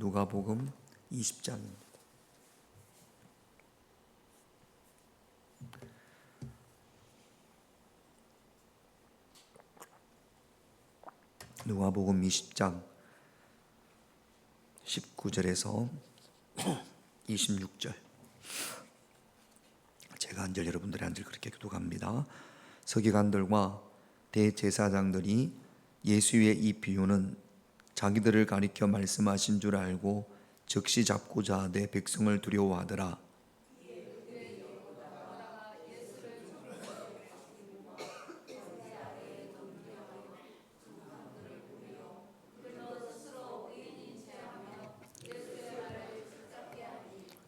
누가복음 20장입니다. 누가복음 20장 19절에서 26절. 제가 한 절, 여러분들이 한 절 그렇게 교독합니다. 서기관들과 대제사장들이 예수의 이 비유는 자기들을 가리켜 말씀하신 줄 알고 즉시 잡고자 하되 백성을 두려워하더라.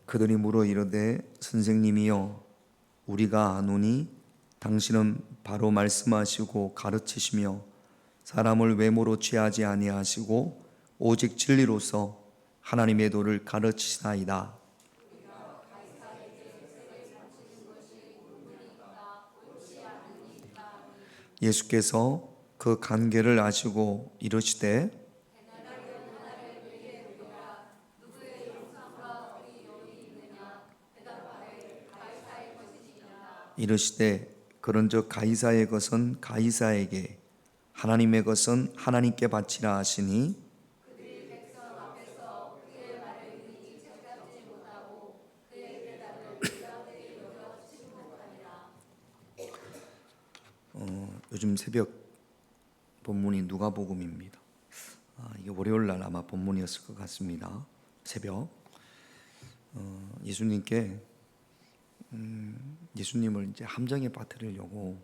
그들이 물어 이르되 선생님이여 우리가 아노니 당신은 바로 말씀하시고 가르치시며 사람을 외모로 취하지 아니하시고 오직 진리로서 하나님의 도를 가르치시나이다. 예수께서 그 관계를 아시고 이르시되 그런즉 가이사의 것은 가이사에게 하나님의 것은 하나님께 바치라 하시니 요즘 새벽 본문이 누가복음입니다. 이게 월요일날 아마 본문이었을 것 같습니다. 새벽 예수님을 이제 함정에 빠뜨리려고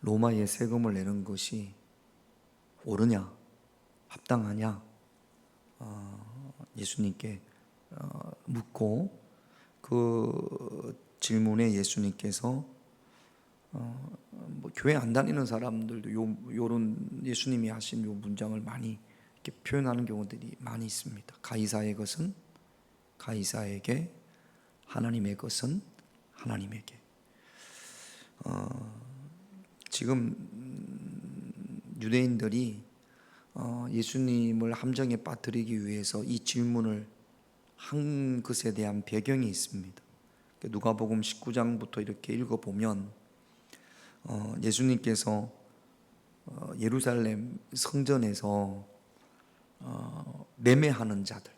로마에 세금을 내는 것이 옳으냐, 합당하냐, 예수님께 묻고 그 질문에 예수님께서 교회 안 다니는 사람들도 요런 예수님이 하신 요 문장을 많이 이렇게 표현하는 경우들이 많이 있습니다. 가이사의 것은 가이사에게, 하나님의 것은 하나님에게. 지금 유대인들이 예수님을 함정에 빠뜨리기 위해서 이 질문을 한 것에 대한 배경이 있습니다. 누가복음 19장부터 이렇게 읽어보면 예수님께서 예루살렘 성전에서 매매하는 자들,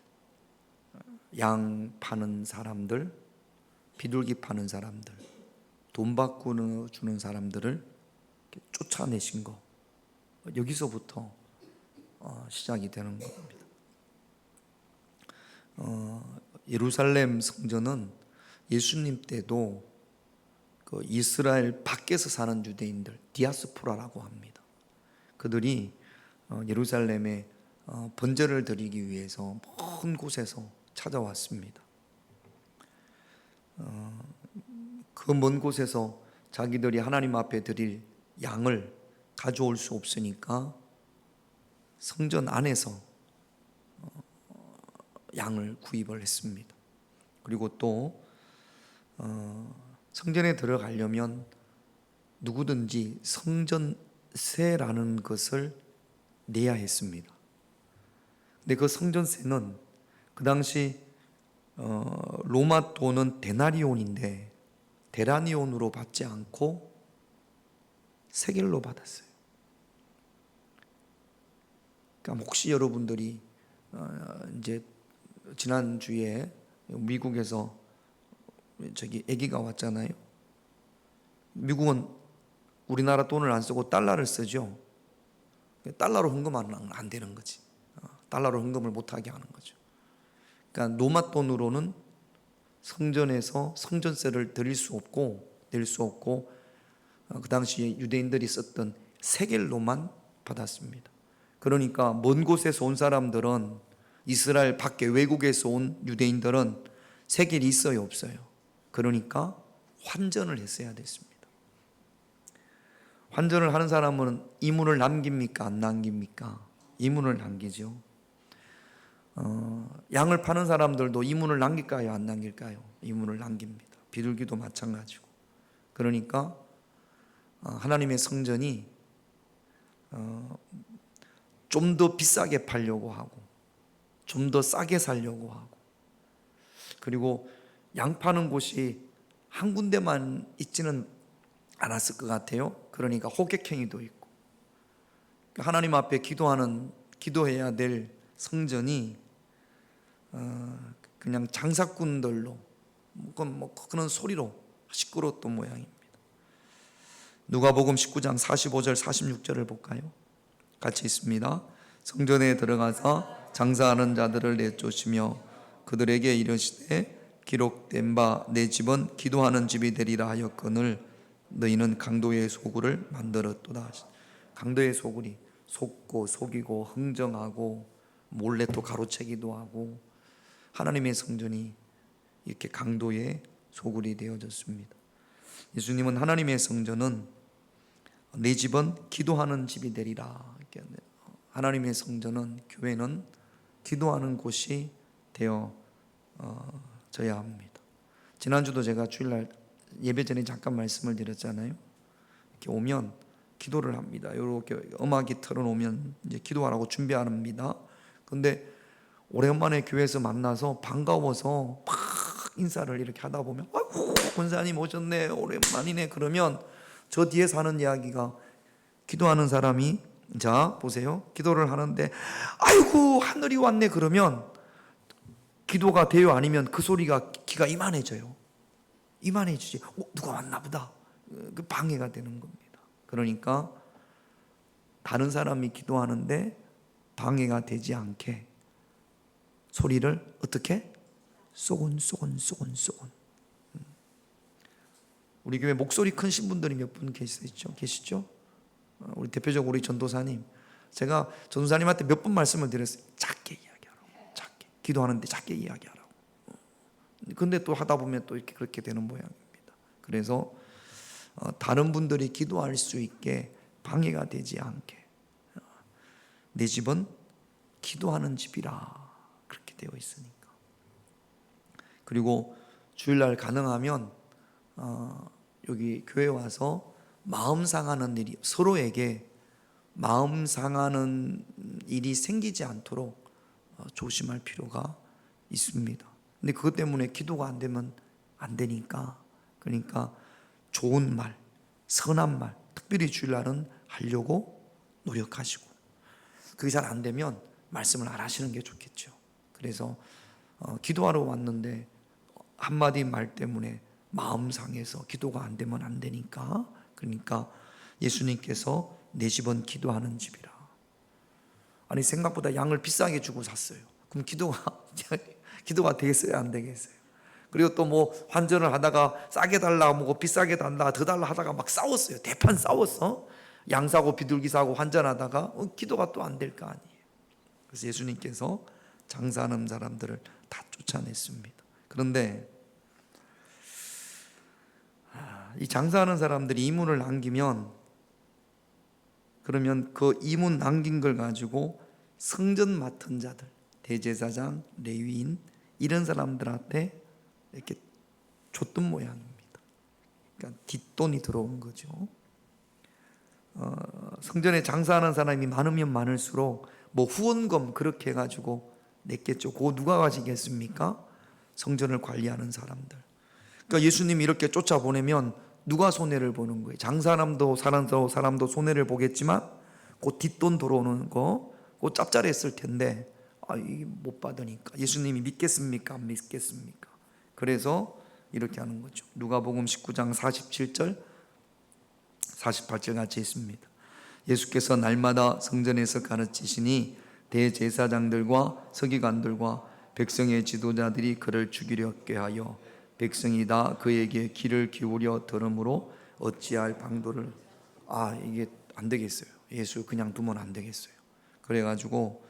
양 파는 사람들, 비둘기 파는 사람들, 돈 바꾸는 주는 사람들을 쫓아내신 거, 여기서부터 시작이 되는 겁니다. 예루살렘 성전은 예수님 때도 그 이스라엘 밖에서 사는 유대인들, 디아스포라라고 합니다. 그들이 예루살렘에 번제를 드리기 위해서 먼 곳에서 찾아왔습니다. 그 먼 곳에서 자기들이 하나님 앞에 드릴 양을 가져올 수 없으니까 성전 안에서 양을 구입을 했습니다. 그리고 또 성전에 들어가려면 누구든지 성전세라는 것을 내야 했습니다. 근데 그 성전세는 그 당시 로마 돈은 데나리온인데 데라니온으로 받지 않고 세겔로 받았어요. 그러니까 혹시 여러분들이 이제 지난주에 미국에서 아기가 왔잖아요. 미국은 우리나라 돈을 안 쓰고 달러를 쓰죠. 달러로 헌금하면 안 되는 거지. 달러로 헌금을 못하게 하는 거죠. 그러니까 로마 돈으로는 성전에서 성전세를 낼 수 없고 그 당시에 유대인들이 썼던 세겔로만 받았습니다. 그러니까 먼 곳에서 온 사람들은, 이스라엘 밖에 외국에서 온 유대인들은 세겔이 있어요, 없어요? 그러니까 환전을 했어야 됐습니다. 환전을 하는 사람은 이문을 남깁니까, 안 남깁니까? 이문을 남기죠. 양을 파는 사람들도 이문을 남길까요, 안 남길까요? 이문을 남깁니다. 비둘기도 마찬가지고. 그러니까 하나님의 성전이 좀 더 비싸게 팔려고 하고 좀 더 싸게 살려고 하고, 그리고 양 파는 곳이 한 군데만 있지는 않았을 것 같아요. 그러니까 호객행위도 있고, 하나님 앞에 기도해야 될 성전이 그냥 장사꾼들로 그런 소리로 시끄러웠던 모양입니다. 누가복음 19장 45절 46절을 볼까요? 같이 있습니다. 성전에 들어가서 장사하는 자들을 내쫓으며 그들에게 이르시되 기록된 바 내 집은 기도하는 집이 되리라 하였거늘 너희는 강도의 소굴을 만들었도다. 강도의 소굴이 속고 속이고 흥정하고 몰래 또 가로채기도 하고, 하나님의 성전이 이렇게 강도의 소굴이 되어졌습니다. 예수님은 하나님의 성전은 내 집은 기도하는 집이 되리라. 하나님의 성전은, 교회는 기도하는 곳이 되어져야 합니다. 지난주도 제가 주일날 예배 전에 잠깐 말씀을 드렸잖아요. 이렇게 오면 기도를 합니다. 이렇게 음악이 틀어놓으면 이제 기도하라고 준비합니다. 근데 오랜만에 교회에서 만나서 반가워서 막 인사를 이렇게 하다 보면, 아이고 권사님 오셨네, 오랜만이네. 그러면 저 뒤에 사는 이야기가, 기도하는 사람이, 자 보세요, 기도를 하는데 아이고 하늘이 왔네 그러면 기도가 돼요? 아니면 그 소리가 귀가 이만해져요? 이만해지지. 누가 왔나 보다. 그 방해가 되는 겁니다. 그러니까 다른 사람이 기도하는데 방해가 되지 않게 소리를 어떻게? 쏘곤. 우리 교회 목소리 크신 분들이 몇 분 계시죠? 우리 대표적으로 우리 전도사님, 제가 전도사님한테 몇 번 말씀을 드렸어요. 작게 이야기하라고. 작게 기도하는데 작게 이야기하라고. 근데 또 하다 보면 또 이렇게 그렇게 되는 모양입니다. 그래서 다른 분들이 기도할 수 있게 방해가 되지 않게, 내 집은 기도하는 집이라 그렇게 되어 있으니까. 그리고 주일날 가능하면 여기 교회 와서 마음 상하는 일이, 서로에게 마음 상하는 일이 생기지 않도록 조심할 필요가 있습니다. 근데 그것 때문에 기도가 안 되면 안 되니까, 그러니까 좋은 말, 선한 말, 특별히 주일날은 하려고 노력하시고, 그게 잘 안 되면 말씀을 안 하시는 게 좋겠죠. 그래서 기도하러 왔는데 한마디 말 때문에 마음 상해서 기도가 안 되면 안 되니까, 그러니까 예수님께서 내 집은 기도하는 집이라. 아니 생각보다 양을 비싸게 주고 샀어요. 그럼 기도가 되겠어요? 안 되겠어요? 그리고 또 뭐 환전을 하다가 싸게 달라, 뭐 비싸게 달라, 더 달라 하다가 막 싸웠어요. 대판 싸웠어. 양 사고 비둘기 사고 환전하다가 기도가 또 안 될 거 아니에요. 그래서 예수님께서 장사하는 사람들을 다 쫓아냈습니다. 그런데 이 장사하는 사람들이 이문을 남기면, 그러면 그 이문 남긴 걸 가지고 성전 맡은 자들, 대제사장, 레위인, 이런 사람들한테 이렇게 줬던 모양입니다. 그러니까 뒷돈이 들어온 거죠. 성전에 장사하는 사람이 많으면 많을수록 뭐 후원금 그렇게 해가지고 냈겠죠. 그거 누가 가지겠습니까? 성전을 관리하는 사람들. 그러니까 예수님이 이렇게 쫓아보내면 누가 손해를 보는 거예요? 장사람도 사람도 손해를 보겠지만 그 뒷돈 들어오는 거, 그거 짭짤했을 텐데 이게 못 받으니까 예수님이 믿겠습니까? 안 믿겠습니까? 그래서 이렇게 하는 거죠. 누가복음 19장 47절 48절 같이 있습니다. 예수께서 날마다 성전에서 가르치시니 대제사장들과 서기관들과 백성의 지도자들이 그를 죽이려 꾀하여 백성이 다 그에게 귀를 기울여 들으므로 어찌할 방도를, 이게 안 되겠어요. 예수 그냥 두면 안 되겠어요. 그래가지고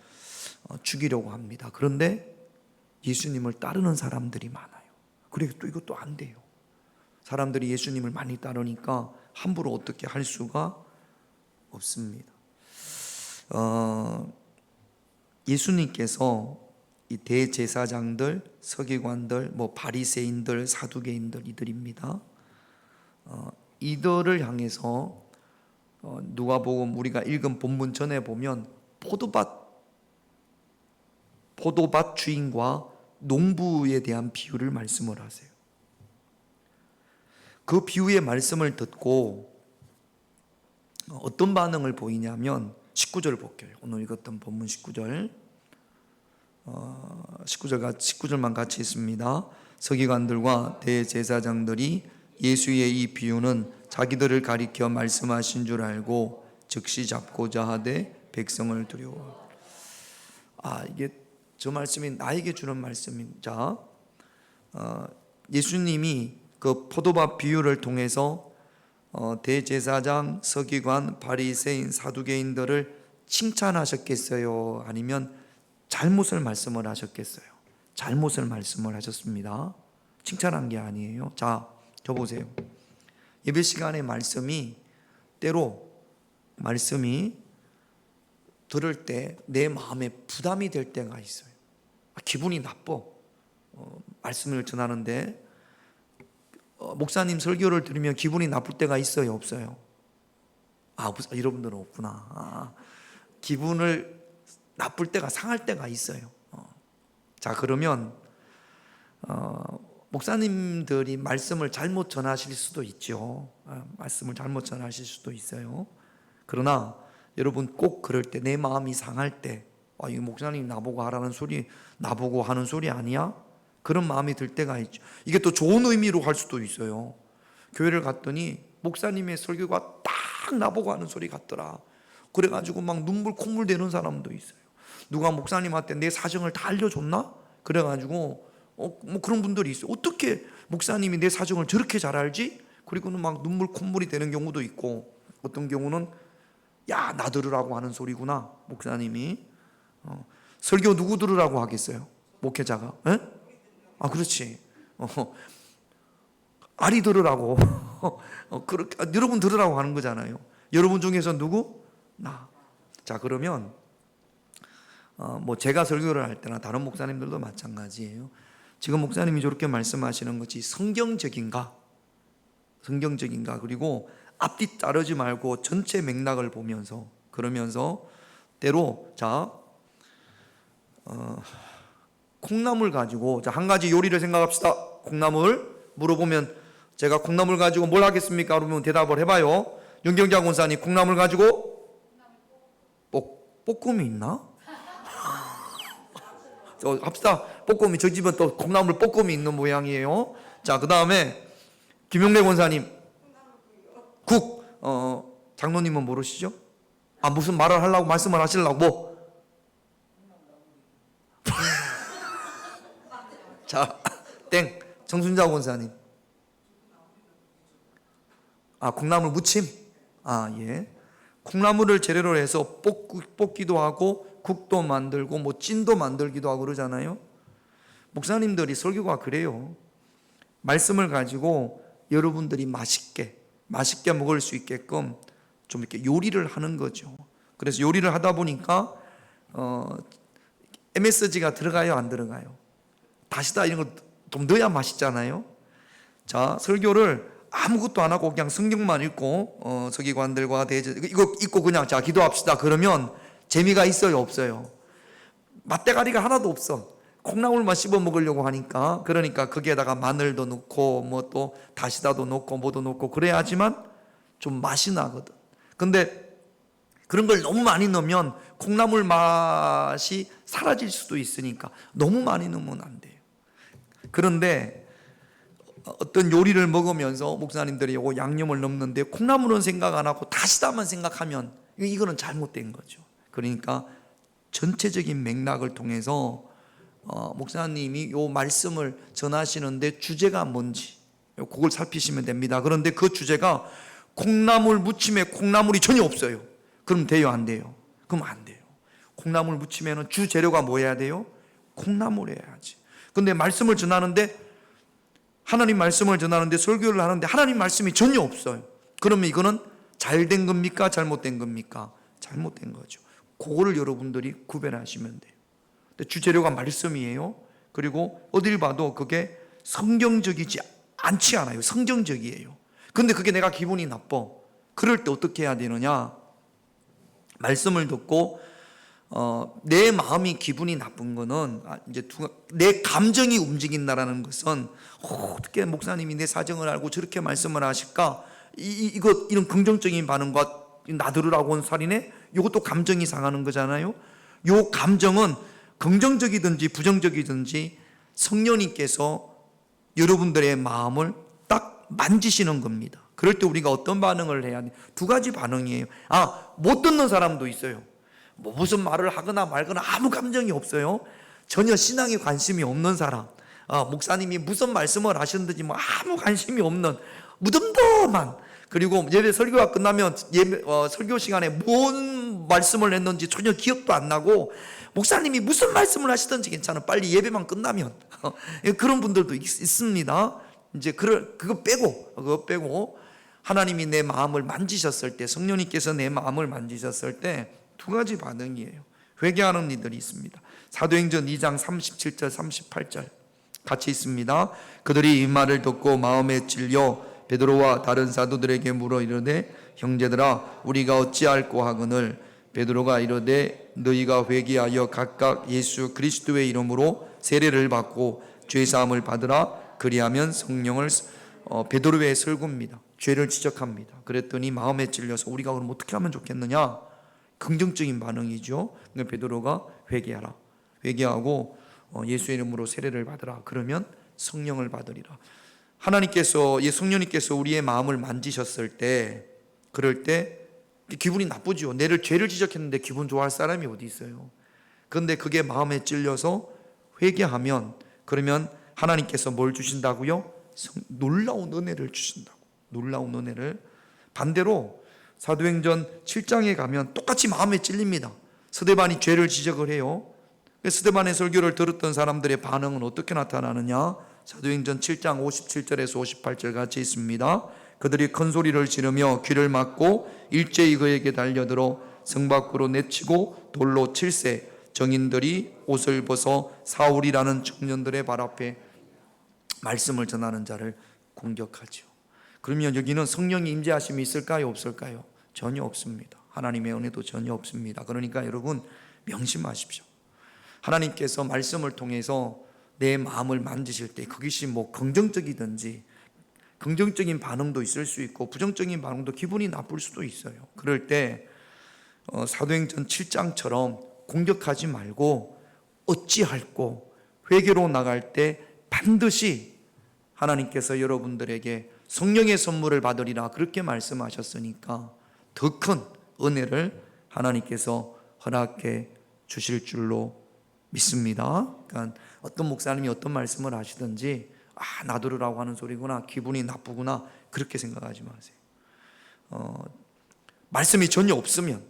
죽이려고 합니다. 그런데 예수님을 따르는 사람들이 많아요. 그래서 또 이것도 안 돼요. 사람들이 예수님을 많이 따르니까 함부로 어떻게 할 수가 없습니다. 예수님께서 이 대제사장들, 서기관들, 뭐 바리새인들, 사두개인들, 이들입니다. 이들을 향해서 누가복음 우리가 읽은 본문 전에 보면 포도밭 포도밭 주인과 농부에 대한 비유를 말씀을 하세요. 그 비유의 말씀을 듣고 어떤 반응을 보이냐면 19절 볼게요. 오늘 읽었던 본문 19절. 19절만 같이 있습니다. 서기관들과 대제사장들이 예수의 이 비유는 자기들을 가리켜 말씀하신 줄 알고 즉시 잡고자 하되 백성을 두려워. 이게 저 말씀이 나에게 주는 말씀입니다. 예수님이 그 포도밭 비유를 통해서 대제사장, 서기관, 바리새인, 사두개인들을 칭찬하셨겠어요? 아니면 잘못을 말씀을 하셨겠어요? 잘못을 말씀을 하셨습니다. 칭찬한 게 아니에요. 자, 저 보세요. 예배 시간에 말씀이 때로 말씀이 들을 때 내 마음에 부담이 될 때가 있어요. 기분이 나빠. 말씀을 전하는데 목사님 설교를 들으면 기분이 나쁠 때가 있어요, 없어요? 여러분들은 없구나. 기분을 나쁠 때가, 상할 때가 있어요. 자, 그러면 목사님들이 말씀을 잘못 전하실 수도 있죠. 말씀을 잘못 전하실 수도 있어요. 그러나 여러분 꼭 그럴 때, 내 마음이 상할 때, 이 목사님 나보고 하라는 소리, 나보고 하는 소리 아니야? 그런 마음이 들 때가 있죠. 이게 또 좋은 의미로 할 수도 있어요. 교회를 갔더니 목사님의 설교가 딱 나보고 하는 소리 같더라. 그래가지고 막 눈물 콧물 대는 사람도 있어요. 누가 목사님한테 내 사정을 다 알려줬나? 그래가지고 뭐 그런 분들이 있어요. 어떻게 목사님이 내 사정을 저렇게 잘 알지? 그리고는 막 눈물 콧물이 되는 경우도 있고, 어떤 경우는 야, 나 들으라고 하는 소리구나. 목사님이 설교 누구 들으라고 하겠어요? 목회자가? 에? 그렇지. 아리 들으라고. 여러분 들으라고 하는 거잖아요. 여러분 중에서 누구? 나. 자, 그러면 뭐 제가 설교를 할 때나 다른 목사님들도 마찬가지예요. 지금 목사님이 저렇게 말씀하시는 것이 성경적인가? 그리고 앞뒤 따르지 말고 전체 맥락을 보면서, 그러면서 때로 콩나물 가지고 한 가지 요리를 생각합시다. 콩나물 물어보면 제가 콩나물 가지고 뭘 하겠습니까? 그러면 대답을 해봐요. 윤경자 권사님, 콩나물 가지고 볶음이 있나? 합시다. 볶음이, 저 집은 또 콩나물 볶음이 있는 모양이에요. 자, 그 다음에 김용래 권사님, 국. 장로님은 모르시죠? 무슨 말을 하려고, 말씀을 하시려고 뭐? 자, 땡. 정순자 권사님. 콩나물 무침? 예. 콩나물을 재료로 해서 볶기도 하고 국도 만들고 뭐 찐도 만들기도 하고 그러잖아요. 목사님들이 설교가 그래요. 말씀을 가지고 여러분들이 맛있게 먹을 수 있게끔 좀 이렇게 요리를 하는 거죠. 그래서 요리를 하다 보니까 MSG가 들어가요, 안 들어가요? 다시다 이런 거 좀 넣어야 맛있잖아요. 자, 설교를 아무것도 안 하고 그냥 성경만 읽고 서기관들과 이거 읽고 그냥 자 기도합시다 그러면 재미가 있어요, 없어요? 맛대가리가 하나도 없어. 콩나물만 씹어 먹으려고 하니까. 그러니까 거기에다가 마늘도 넣고 뭐 또 다시다도 넣고 뭐도 넣고 그래야지만 좀 맛이 나거든. 근데 그런 걸 너무 많이 넣으면 콩나물 맛이 사라질 수도 있으니까 너무 많이 넣으면 안 돼요. 그런데 어떤 요리를 먹으면서 목사님들이 요거 양념을 넣는데 콩나물은 생각 안 하고 다시다만 생각하면 이거는 잘못된 거죠. 그러니까 전체적인 맥락을 통해서 목사님이 요 말씀을 전하시는데 주제가 뭔지 그걸 살피시면 됩니다. 그런데 그 주제가 콩나물 무침에 콩나물이 전혀 없어요. 그럼 돼요, 안 돼요? 그럼 안 돼요. 콩나물 무침에는 주 재료가 뭐 해야 돼요? 콩나물 해야지. 근데 말씀을 전하는데, 하나님 말씀을 전하는데 설교를 하는데 하나님 말씀이 전혀 없어요. 그러면 이거는 잘된 겁니까? 잘못된 겁니까? 잘못된 거죠. 그거를 여러분들이 구별하시면 돼요. 근데 주재료가 말씀이에요. 그리고 어딜 봐도 그게 성경적이지 않지 않아요. 성경적이에요. 근데 그게 내가 기분이 나빠. 그럴 때 어떻게 해야 되느냐? 말씀을 듣고 내 마음이 기분이 나쁜 거는 이제 내 감정이 움직인다라는 것은 어떻게 목사님이 내 사정을 알고 저렇게 말씀을 하실까? 이런 긍정적인 반응과 나들으라고 온 살인에 이것도 감정이 상하는 거잖아요. 요 감정은 긍정적이든지 부정적이든지 성령님께서 여러분들의 마음을 딱 만지시는 겁니다. 그럴 때 우리가 어떤 반응을 해야 돼? 두 가지 반응이에요. 못 듣는 사람도 있어요. 무슨 말을 하거나 말거나 아무 감정이 없어요. 전혀 신앙에 관심이 없는 사람. 목사님이 무슨 말씀을 하셨는지 아무 관심이 없는 무덤덤한, 그리고 예배 설교가 끝나면 설교 시간에 뭔 말씀을 했는지 전혀 기억도 안 나고, 목사님이 무슨 말씀을 하시든지 괜찮아, 빨리 예배만 끝나면 그런 분들도 있습니다. 이제 그거 빼고 하나님이 내 마음을 만지셨을 때, 성령님께서 내 마음을 만지셨을 때 두 가지 반응이에요. 회개하는 이들이 있습니다. 사도행전 2장 37절 38절 같이 있습니다. 그들이 이 말을 듣고 마음에 찔려 베드로와 다른 사도들에게 물어 이르되, 형제들아 우리가 어찌할꼬 하거늘. 베드로가 이르되, 너희가 회개하여 각각 예수 그리스도의 이름으로 세례를 받고 죄사함을 받으라. 그리하면 성령을 베드로의 설교입니다. 죄를 지적합니다. 그랬더니 마음에 찔려서 우리가 그럼 어떻게 하면 좋겠느냐? 긍정적인 반응이죠. 베드로가 회개하라. 회개하고 예수의 이름으로 세례를 받으라. 그러면 성령을 받으리라. 하나님께서, 성령님께서 우리의 마음을 만지셨을 때, 그럴 때 기분이 나쁘죠. 죄를 지적했는데 기분 좋아할 사람이 어디 있어요? 그런데 그게 마음에 찔려서 회개하면, 그러면 하나님께서 뭘 주신다고요? 놀라운 은혜를 주신다고. 놀라운 은혜를. 반대로 사도행전 7장에 가면 똑같이 마음에 찔립니다. 스데반이 죄를 지적을 해요. 스데반의 설교를 들었던 사람들의 반응은 어떻게 나타나느냐? 사도행전 7장 57절에서 58절 같이 있습니다. 그들이 큰 소리를 지르며 귀를 막고 일제히 그에게 달려들어 성 밖으로 내치고 돌로 칠세. 정인들이 옷을 벗어 사울이라는 청년들의 발 앞에 말씀을 전하는 자를 공격하죠. 그러면 여기는 성령의 임재하심이 있을까요? 없을까요? 전혀 없습니다. 하나님의 은혜도 전혀 없습니다. 그러니까 여러분 명심하십시오. 하나님께서 말씀을 통해서 내 마음을 만지실 때 그것이 긍정적이든지, 긍정적인 반응도 있을 수 있고 부정적인 반응도, 기분이 나쁠 수도 있어요. 그럴 때 사도행전 7장처럼 공격하지 말고 어찌할꼬 회개로 나갈 때 반드시 하나님께서 여러분들에게 성령의 선물을 받으리라 그렇게 말씀하셨으니까 더 큰 은혜를 하나님께서 허락해 주실 줄로 믿습니다. 그러니까 어떤 목사님이 어떤 말씀을 하시든지 나들으라고 하는 소리구나, 기분이 나쁘구나, 그렇게 생각하지 마세요. 말씀이 전혀 없으면,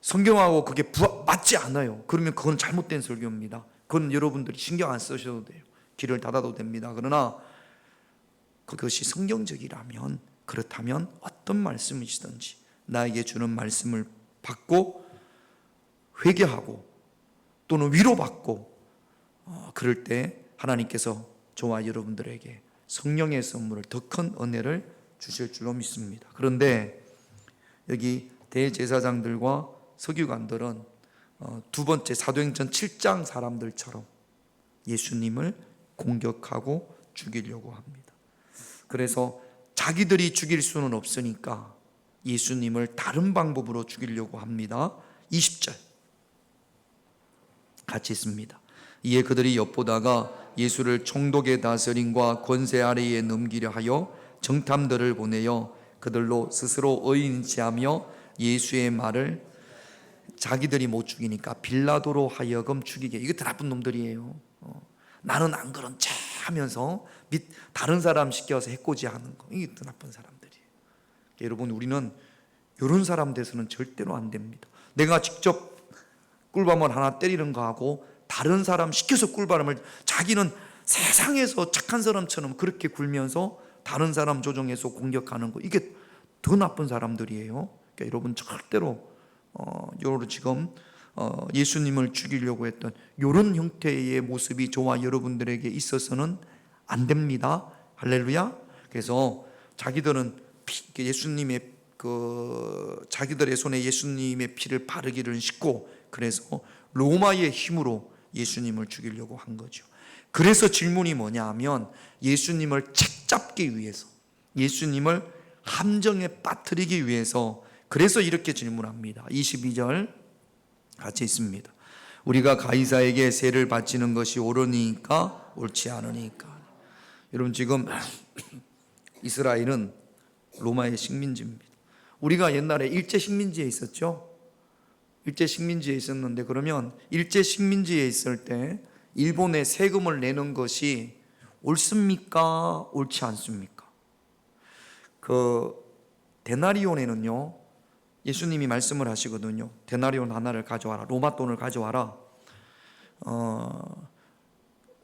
성경하고 그게 맞지 않아요. 그러면 그건 잘못된 설교입니다. 그건 여러분들이 신경 안 쓰셔도 돼요. 귀를 닫아도 됩니다. 그러나 그것이 성경적이라면, 그렇다면 어떤 말씀이시든지 나에게 주는 말씀을 받고 회개하고 또는 위로받고, 그럴 때 하나님께서 저와 여러분들에게 성령의 선물을, 더 큰 은혜를 주실 줄로 믿습니다. 그런데 여기 대제사장들과 서기관들은 두 번째 사도행전 7장 사람들처럼 예수님을 공격하고 죽이려고 합니다. 그래서 자기들이 죽일 수는 없으니까 예수님을 다른 방법으로 죽이려고 합니다. 20절 같이 있습니다. 이에 그들이 엿보다가 예수를 총독의 다스림과 권세 아래에 넘기려 하여 정탐들을 보내어 그들로 스스로 의인지하며 예수의 말을, 자기들이 못 죽이니까 빌라도로 하여금 죽이게. 이것도 나쁜 놈들이에요. 나는 안 그런 척 하면서 다른 사람 시켜서 해코지 하는 거, 이게 또 나쁜 사람들이에요. 여러분, 우리는 이런 사람 돼서는 절대로 안 됩니다. 내가 직접 꿀밤을 하나 때리는 거하고 다른 사람 시켜서 꿀밤을, 자기는 세상에서 착한 사람처럼 그렇게 굴면서 다른 사람 조종해서 공격하는 거, 이게 더 나쁜 사람들이에요. 그러니까 여러분 절대로 여러분 지금 예수님을 죽이려고 했던 이런 형태의 모습이 저와 여러분들에게 있어서는 안 됩니다. 할렐루야. 그래서 자기들은 예수님의 자기들의 손에 예수님의 피를 바르기를 싣고 그래서 로마의 힘으로 예수님을 죽이려고 한 거죠. 그래서 질문이 뭐냐 하면 예수님을 책잡기 위해서, 예수님을 함정에 빠뜨리기 위해서, 그래서 이렇게 질문합니다. 22절 같이 있습니다. 우리가 가이사에게 세를 바치는 것이 옳으니까 옳지 않으니까. 여러분, 지금 이스라엘은 로마의 식민지입니다. 우리가 옛날에 일제 식민지에 있었죠. 일제 식민지에 있었는데, 그러면 일제 식민지에 있을 때 일본에 세금을 내는 것이 옳습니까? 옳지 않습니까? 그 데나리온에는요, 예수님이 말씀을 하시거든요. 데나리온 하나를 가져와라. 로마 돈을 가져와라.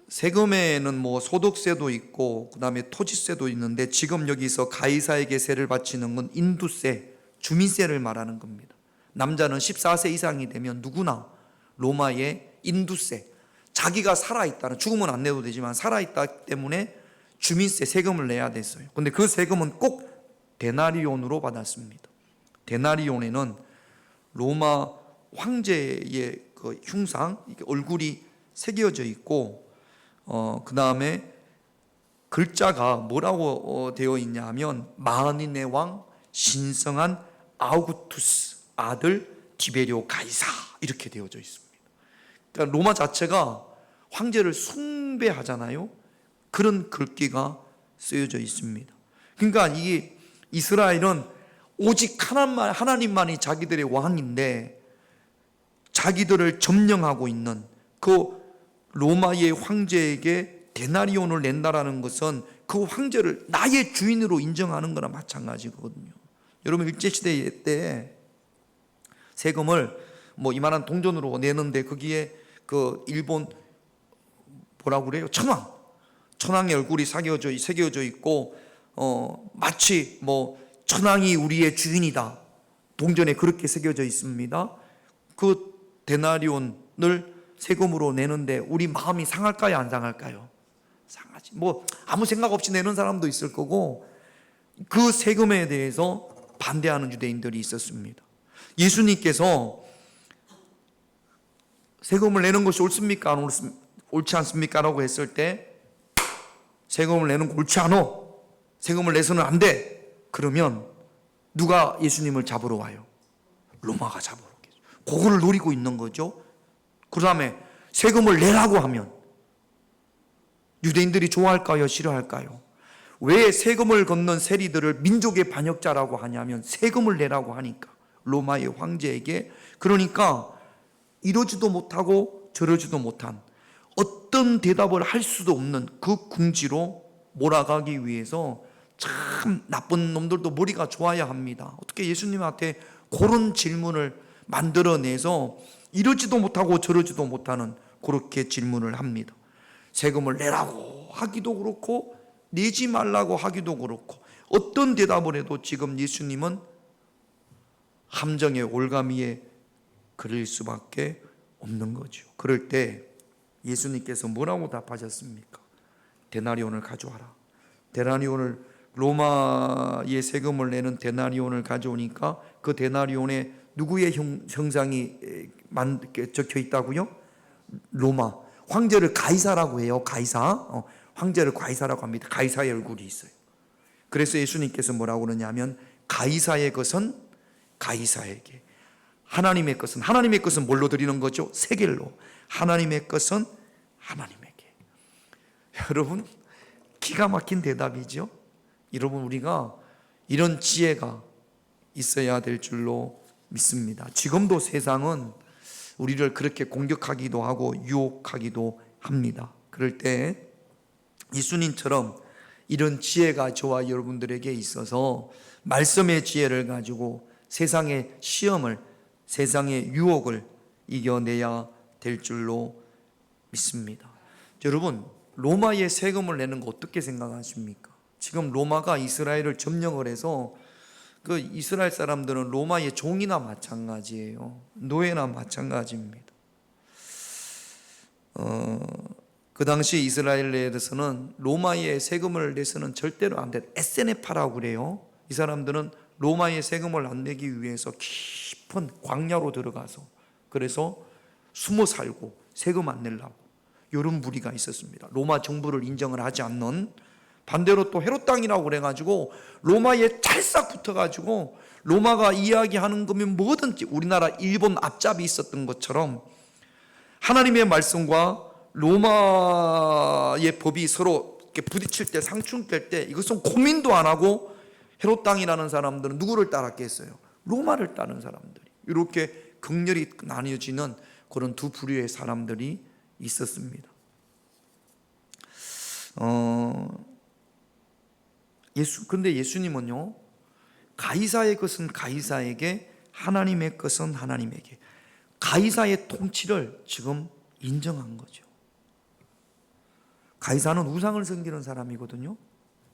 세금에는 뭐 소득세도 있고 그다음에 토지세도 있는데, 지금 여기서 가이사에게 세를 바치는 건 인두세, 주민세를 말하는 겁니다. 남자는 14세 이상이 되면 누구나 로마의 인두세, 자기가 살아있다는, 죽으면 안 내도 되지만 살아있다 때문에 주민세, 세금을 내야 됐어요. 근데 그 세금은 꼭 데나리온으로 받았습니다. 데나리온에는 로마 황제의 그 흉상, 얼굴이 새겨져 있고, 그 다음에 글자가 뭐라고 되어 있냐 하면 만인의 왕 신성한 아우구투스 아들 티베리오 가이사, 이렇게 되어져 있습니다. 그러니까 로마 자체가 황제를 숭배하잖아요. 그런 글귀가 쓰여져 있습니다. 그러니까 이 이스라엘은 오직 하나님만이 자기들의 왕인데, 자기들을 점령하고 있는 그 로마의 황제에게 데나리온을 낸다라는 것은 그 황제를 나의 주인으로 인정하는 거나 마찬가지거든요. 여러분, 일제시대 때 세금을 뭐 이만한 동전으로 내는데, 거기에 그 일본 뭐라고 그래요? 천황의 얼굴이 새겨져 있고, 마치 뭐 천황이 우리의 주인이다, 동전에 그렇게 새겨져 있습니다. 그 데나리온을 세금으로 내는데 우리 마음이 상할까요, 안 상할까요? 상하지. 뭐 아무 생각 없이 내는 사람도 있을 거고, 그 세금에 대해서 반대하는 유대인들이 있었습니다. 예수님께서 세금을 내는 것이 옳습니까, 옳지 않습니까? 라고 했을 때, 세금을 내는 거 옳지 않아, 세금을 내서는 안 돼, 그러면 누가 예수님을 잡으러 와요? 로마가 잡으러 오겠죠. 그거를 노리고 있는 거죠. 그 다음에 세금을 내라고 하면 유대인들이 좋아할까요, 싫어할까요? 왜 세금을 걷는 세리들을 민족의 반역자라고 하냐면 세금을 내라고 하니까, 로마의 황제에게. 그러니까 이러지도 못하고 저러지도 못한, 어떤 대답을 할 수도 없는 그 궁지로 몰아가기 위해서, 참 나쁜 놈들도 머리가 좋아야 합니다. 어떻게 예수님한테 그런 질문을 만들어내서 이러지도 못하고 저러지도 못하는 그렇게 질문을 합니다. 세금을 내라고 하기도 그렇고 내지 말라고 하기도 그렇고, 어떤 대답을 해도 지금 예수님은 함정의 올가미에 그릴 수밖에 없는 거죠. 그럴 때 예수님께서 뭐라고 답하셨습니까? 데나리온을 가져와라. 데나리온을, 로마의 세금을 내는 데나리온을 가져오니까 그 데나리온에 누구의 형상이 적혀 있다고요? 로마 황제를 가이사라고 해요. 가이사. 황제를 가이사라고 합니다. 가이사의 얼굴이 있어요. 그래서 예수님께서 뭐라고 그러냐면, 가이사의 것은 가이사에게, 하나님의 것은 뭘로 드리는 거죠? 세겔로. 하나님의 것은 하나님에게. 여러분, 기가 막힌 대답이죠. 여러분, 우리가 이런 지혜가 있어야 될 줄로 믿습니다. 지금도 세상은 우리를 그렇게 공격하기도 하고 유혹하기도 합니다. 그럴 때 예수님처럼 이런 지혜가 저와 여러분들에게 있어서 말씀의 지혜를 가지고 세상의 시험을, 세상의 유혹을 이겨내야 될 줄로 믿습니다. 여러분, 로마의 세금을 내는 거 어떻게 생각하십니까? 지금 로마가 이스라엘을 점령을 해서 그 이스라엘 사람들은 로마의 종이나 마찬가지예요. 노예나 마찬가지입니다. 그 당시 이스라엘에서는 로마의 세금을 내서는 절대로 안 돼. 에세네파라고 그래요. 이 사람들은 로마의 세금을 안 내기 위해서 깊은 광야로 들어가서 그래서 숨어 살고 세금 안 내려고 이런 무리가 있었습니다. 로마 정부를 인정을 하지 않는, 반대로 또 헤롯 땅이라고 그래가지고 로마에 찰싹 붙어가지고 로마가 이야기하는 거면 뭐든지, 우리나라 일본 앞잡이 있었던 것처럼 하나님의 말씀과 로마의 법이 서로 이렇게 부딪힐 때, 상충될 때 이것은 고민도 안 하고 헤롯 땅이라는 사람들은 누구를 따랐겠어요? 로마를 따른 사람들이. 이렇게 극렬히 나뉘어지는 그런 두 부류의 사람들이 있었습니다. 근데 예수님은요, 가이사의 것은 가이사에게, 하나님의 것은 하나님에게, 가이사의 통치를 지금 인정한 거죠. 가이사는 우상을 섬기는 사람이거든요.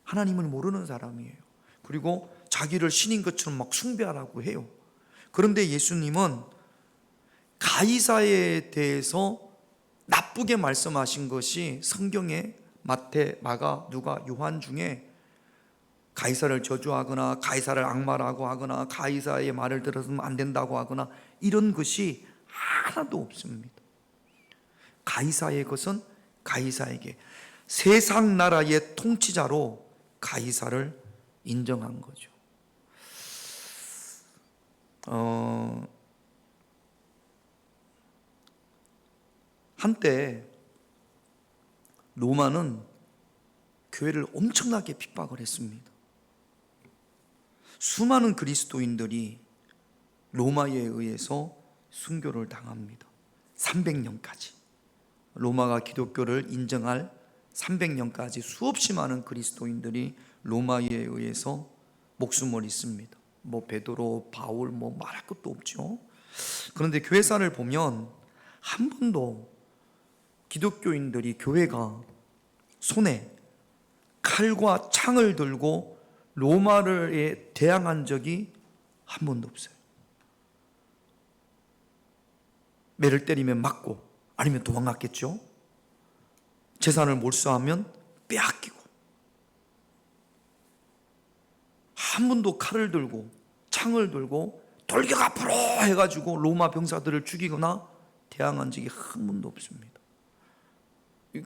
하나님을 모르는 사람이에요. 그리고 자기를 신인 것처럼 막 숭배하라고 해요. 그런데 예수님은 가이사에 대해서 나쁘게 말씀하신 것이 성경에 마태, 마가, 누가, 요한 중에 가이사를 저주하거나 가이사를 악마라고 하거나 가이사의 말을 들어서는 안 된다고 하거나 이런 것이 하나도 없습니다. 가이사의 것은 가이사에게, 세상 나라의 통치자로 가이사를 인정한 거죠. 한때 로마는 교회를 엄청나게 핍박을 했습니다. 수많은 그리스도인들이 로마에 의해서 순교를 당합니다. 300년까지 로마가 기독교를 인정할 300년까지 수없이 많은 그리스도인들이 로마에 의해서 목숨을 잃습니다. 뭐 베드로, 바울 뭐 말할 것도 없죠. 그런데 교회사를 보면 한 번도 기독교인들이, 교회가 손에 칼과 창을 들고 로마를 대항한 적이 한 번도 없어요. 매를 때리면 맞고, 아니면 도망갔겠죠. 재산을 몰수하면 빼앗기고, 한 번도 칼을 들고 창을 들고 돌격 앞으로 해가지고 로마 병사들을 죽이거나 대항한 적이 한 번도 없습니다.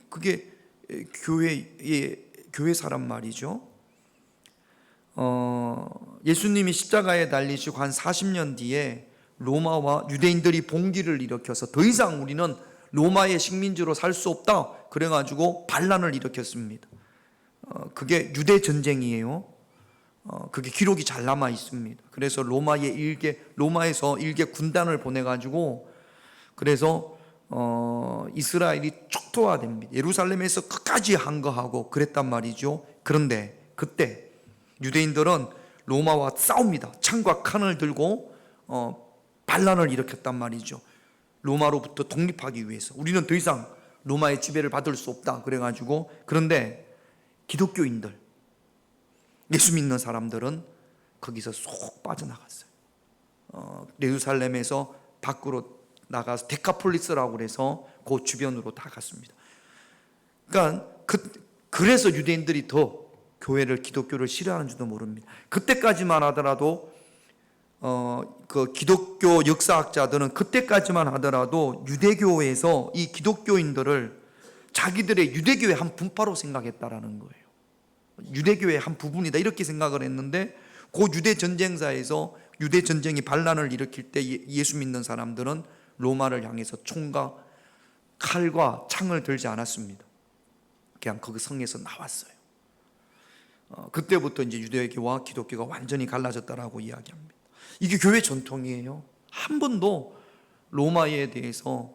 그게 교회 사람 말이죠. 예수님이 십자가에 달리시고 한 40년 뒤에 로마와 유대인들이 봉기를 일으켜서 더 이상 우리는 로마의 식민지로 살 수 없다 그래가지고 반란을 일으켰습니다. 그게 유대 전쟁이에요. 그게 기록이 잘 남아 있습니다. 그래서 로마에서 일개 군단을 보내가지고, 그래서 이스라엘이 촉토화됩니다. 예루살렘에서 끝까지 항거하고 그랬단 말이죠. 그런데 그때 유대인들은 로마와 싸웁니다. 창과 칼을 들고 반란을 일으켰단 말이죠. 로마로부터 독립하기 위해서. 우리는 더 이상 로마의 지배를 받을 수 없다 그래가지고. 그런데 기독교인들, 예수 믿는 사람들은 거기서 쏙 빠져나갔어요. 예루살렘에서 밖으로 나가서 데카폴리스라고 그래서 그 주변으로 다 갔습니다. 그러니까 그래서 유대인들이 더 교회를, 기독교를 싫어하는지도 모릅니다. 그때까지만 하더라도 그 기독교 역사학자들은 그때까지만 하더라도 유대교에서 이 기독교인들을 자기들의 유대교의 한 분파로 생각했다라는 거예요. 유대교의 한 부분이다 이렇게 생각을 했는데, 그 유대 전쟁사에서 유대 전쟁이 반란을 일으킬 때 예수 믿는 사람들은 로마를 향해서 총과 칼과 창을 들지 않았습니다. 그냥 거기 성에서 나왔어요. 그때부터 이제 유대교와 기독교가 완전히 갈라졌다라고 이야기합니다. 이게 교회 전통이에요. 한 번도 로마에 대해서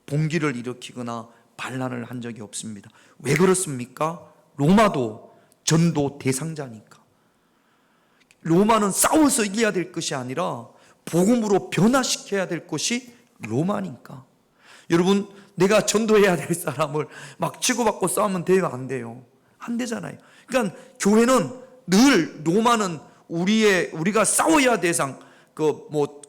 봉기를 일으키거나 반란을 한 적이 없습니다. 왜 그렇습니까? 로마도 전도 대상자니까. 로마는 싸워서 이겨야 될 것이 아니라 복음으로 변화시켜야 될 것이 로마니까. 여러분, 내가 전도해야 될 사람을 막 치고받고 싸우면 돼요? 안 돼요? 안 되잖아요. 그러니까 교회는 늘, 로마는 우리가 싸워야 대상,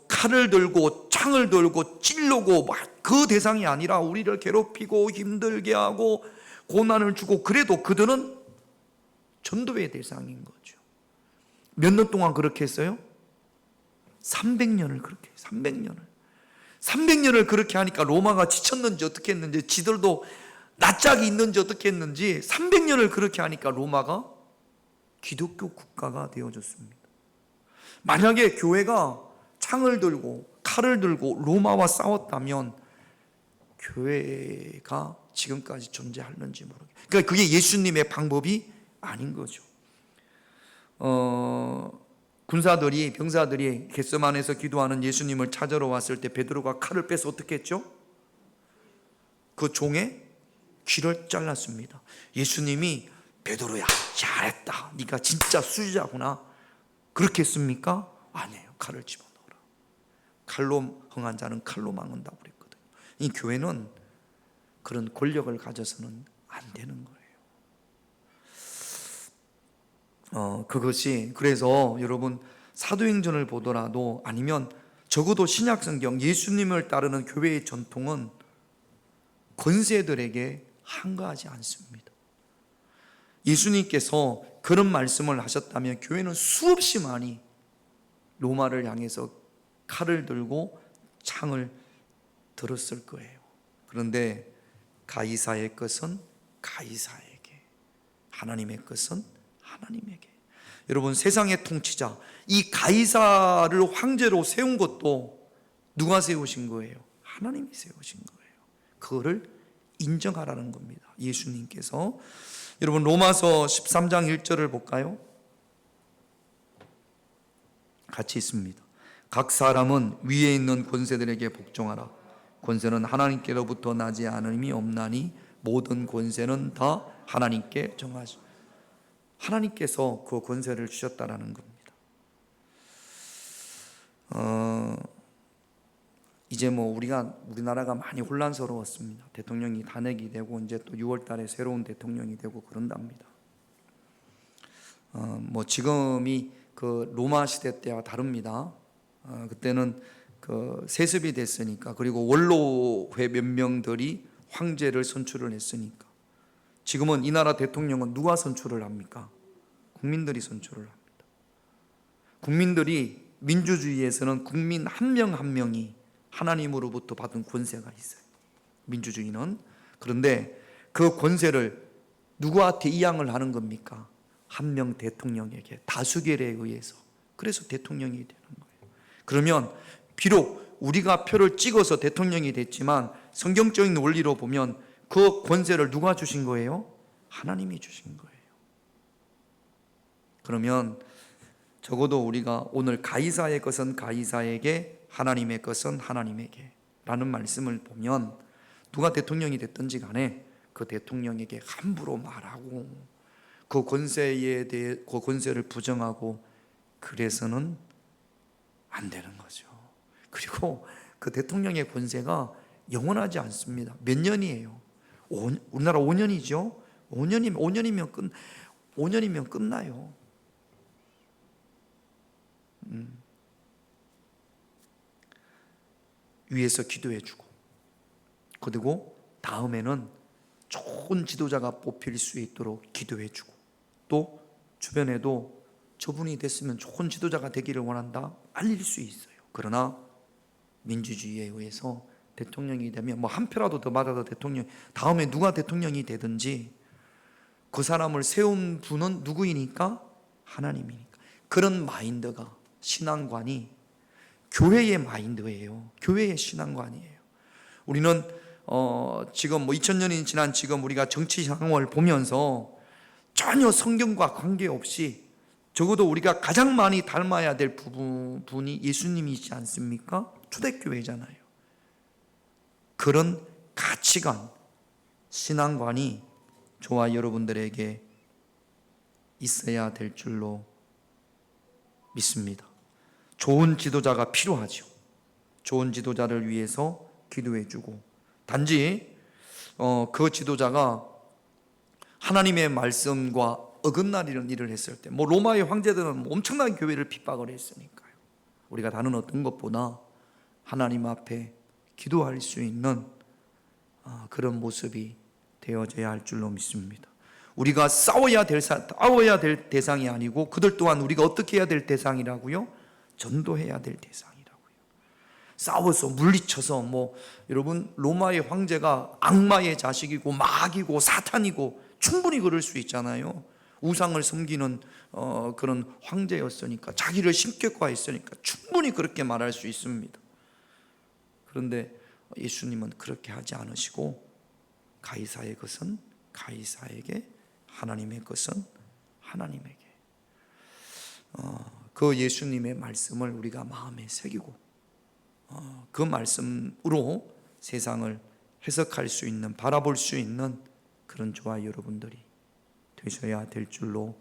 칼을 들고 창을 들고 찔르고 막 그 대상이 아니라 우리를 괴롭히고 힘들게 하고 고난을 주고, 그래도 그들은 전도의 대상인 거죠. 몇 년 동안 그렇게 했어요? 300년을 그렇게 해요. 300년을. 300년을 그렇게 하니까 로마가 지쳤는지 어떻게 했는지, 지들도 낯짝이 있는지 어떻게 했는지 300년을 그렇게 하니까 로마가 기독교 국가가 되어졌습니다. 만약에 교회가 창을 들고 칼을 들고 로마와 싸웠다면 교회가 지금까지 존재하는지 모르겠어요. 그러니까 그게 예수님의 방법이 아닌 거죠. 병사들이 겟세마네에서 기도하는 예수님을 찾으러 왔을 때 베드로가 칼을 빼서 어떻게 했죠? 그 종의 귀를 잘랐습니다. 예수님이 베드로야, 잘했다, 네가 진짜 수지자구나, 그렇게 했습니까? 아니에요. 칼을 집어넣어라. 칼로 흥한 자는 칼로 망한다고 그랬거든요. 이 교회는 그런 권력을 가져서는 안 되는 거예요. 그것이, 그래서 여러분 사도행전을 보더라도, 아니면 적어도 신약성경 예수님을 따르는 교회의 전통은 권세들에게 항거하지 않습니다. 예수님께서 그런 말씀을 하셨다면 교회는 수없이 많이 로마를 향해서 칼을 들고 창을 들었을 거예요. 그런데 가이사의 것은 가이사에게, 하나님의 것은 하나님에게. 여러분, 세상의 통치자, 이 가이사를 황제로 세운 것도 누가 세우신 거예요? 하나님이 세우신 거예요. 그거를 인정하라는 겁니다. 예수님께서. 여러분, 로마서 13장 1절을 볼까요? 같이 있습니다. 각 사람은 위에 있는 권세들에게 복종하라. 권세는 하나님께로부터 나지 않음이 없나니 모든 권세는 다 하나님께 정하시. 하나님께서 그 권세를 주셨다라는 겁니다. 이제 우리나라가 많이 혼란스러웠습니다. 대통령이 단핵이 되고 이제 또 6월 달에 새로운 대통령이 되고 그런답니다. 지금이 그 로마 시대 때와 다릅니다. 그때는 그 세습이 됐으니까, 그리고 원로회 몇 명들이 황제를 선출을 했으니까. 지금은 이 나라 대통령은 누가 선출을 합니까? 국민들이 선출을 합니다. 국민들이, 민주주의에서는 국민 한 명 한 명이 하나님으로부터 받은 권세가 있어요, 민주주의는. 그런데 그 권세를 누구한테 이양을 하는 겁니까? 한 명 대통령에게, 다수결에 의해서. 그래서 대통령이 되는 거예요. 그러면 비록 우리가 표를 찍어서 대통령이 됐지만 성경적인 원리로 보면 그 권세를 누가 주신 거예요? 하나님이 주신 거예요. 그러면 적어도 우리가 오늘 가이사의 것은 가이사에게, 하나님의 것은 하나님에게 라는 말씀을 보면, 누가 대통령이 됐든지 간에 그 대통령에게 함부로 말하고 그 권세에 대해 그 권세를 부정하고 그래서는 안 되는 거죠. 그리고 그 대통령의 권세가 영원하지 않습니다. 몇 년이에요? 우리나라 5년이죠. 5년이면 끝나요. 위에서 기도해주고, 그리고 다음에는 좋은 지도자가 뽑힐 수 있도록 기도해주고, 또 주변에도 저분이 됐으면 좋은 지도자가 되기를 원한다 알릴 수 있어요. 그러나 민주주의에 의해서 대통령이 되면 한 표라도 더 받아도 대통령, 다음에 누가 대통령이 되든지 그 사람을 세운 분은 누구이니까? 하나님이니까. 그런 마인드가, 신앙관이 교회의 마인드예요. 교회의 신앙관이에요. 우리는 지금 2000년이 지난 지금 우리가 정치 상황을 보면서 전혀 성경과 관계없이, 적어도 우리가 가장 많이 닮아야 될 부분이 예수님이지 않습니까? 초대교회잖아요. 그런 가치관, 신앙관이 저와 여러분들에게 있어야 될 줄로 믿습니다. 좋은 지도자가 필요하죠. 좋은 지도자를 위해서 기도해주고, 단지 그 지도자가 하나님의 말씀과 어긋나는 일을 했을 때, 로마의 황제들은 엄청난 교회를 핍박을 했으니까요. 우리가 다른 어떤 것보다 하나님 앞에 기도할 수 있는 그런 모습이 되어져야 할 줄로 믿습니다. 우리가 싸워야 될 대상이 아니고, 그들 또한 우리가 어떻게 해야 될 대상이라고요? 전도해야 될 대상이라고요. 싸워서 물리쳐서 여러분 로마의 황제가 악마의 자식이고 마귀고 사탄이고 충분히 그럴 수 있잖아요. 우상을 섬기는 그런 황제였으니까, 자기를 신격화했으니까 충분히 그렇게 말할 수 있습니다. 그런데 예수님은 그렇게 하지 않으시고 가이사의 것은 가이사에게, 하나님의 것은 하나님에게. 그 예수님의 말씀을 우리가 마음에 새기고 그 말씀으로 세상을 해석할 수 있는, 바라볼 수 있는 그런 저와 여러분들이 되셔야 될 줄로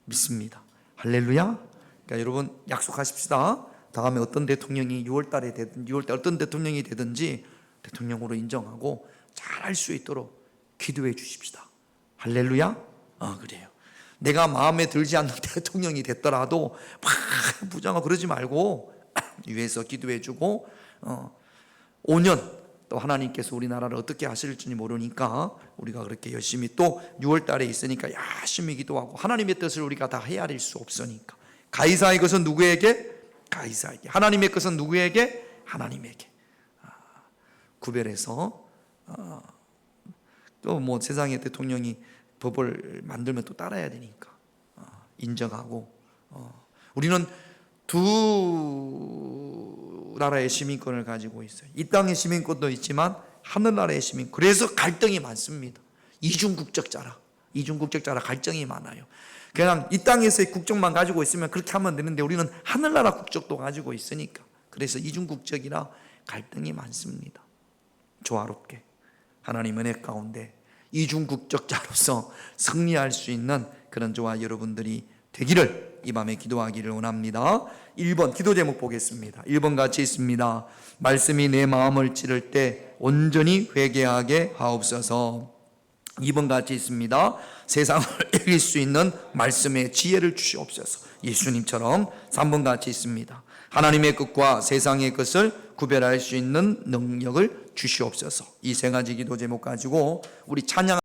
믿습니다. 할렐루야. 그러니까 여러분 약속하십시다. 다음에 어떤 대통령이 6월달에 되든 6월달 어떤 대통령이 되든지 대통령으로 인정하고 잘할 수 있도록 기도해 주십시다. 할렐루야. 그래요. 내가 마음에 들지 않는 대통령이 됐더라도 막 부정하고 그러지 말고 위에서 기도해 주고 5년 또 하나님께서 우리나라를 어떻게 하실지 모르니까 우리가 그렇게 열심히, 또 6월 달에 있으니까 열심히 기도하고, 하나님의 뜻을 우리가 다 헤아릴 수 없으니까 가이사의 것은 누구에게? 가이사에게. 하나님의 것은 누구에게? 하나님에게. 구별해서 또 세상의 대통령이 법을 만들면 또 따라야 되니까 인정하고, 우리는 두 나라의 시민권을 가지고 있어요. 이 땅의 시민권도 있지만 하늘나라의 시민. 그래서 갈등이 많습니다. 이중국적자라 갈등이 많아요. 그냥 이 땅에서의 국적만 가지고 있으면 그렇게 하면 되는데 우리는 하늘나라 국적도 가지고 있으니까, 그래서 이중국적이라 갈등이 많습니다. 조화롭게 하나님 은혜 가운데 이중국적자로서 승리할 수 있는 그런 저와 여러분들이 되기를 이 밤에 기도하기를 원합니다. 1번 기도 제목 보겠습니다. 1번 같이 있습니다. 말씀이 내 마음을 찌를 때 온전히 회개하게 하옵소서. 2번 같이 있습니다. 세상을 이길 수 있는 말씀의 지혜를 주시옵소서. 예수님처럼. 3번 같이 있습니다. 하나님의 것과 세상의 것을 구별할 수 있는 능력을 주시옵소서. 이 세 가지 기도 제목 가지고 우리 찬양